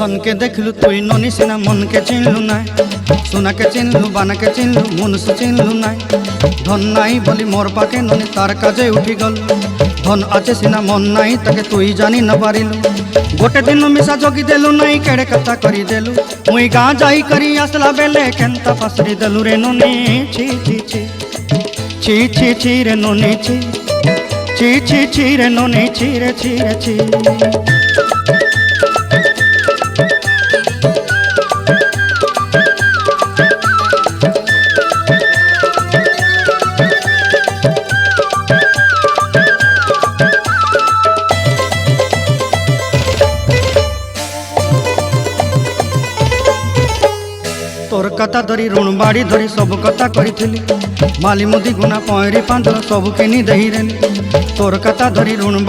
धन के देखलु तुई ननी सिना मन के चिन्हलु ना सोना के चिन्हलु बाना के चिन्हलु मनुष्य चिन्हलु ना धन नाई बोली मोर पाके ननी तार काजे उठी गल धन आचे सिना मन नाई ताके तुई जानी न पारिलु गोटे दिन मिसा जगी देलु नाई केड़े कथा करी देलु मुई गाँ जाई करी आसला बेले केंता पासरी देलु रे ननी छी छी छी छी छी छी रे ननी छी छी छी छी रे ननी छी रे छी रे छी तोर कथा धरी ऋण बाड़ी धरी सब कथा करी माली मुदी गुना पहरी पांदर सब किनी दही तोर कथा धरी ऋण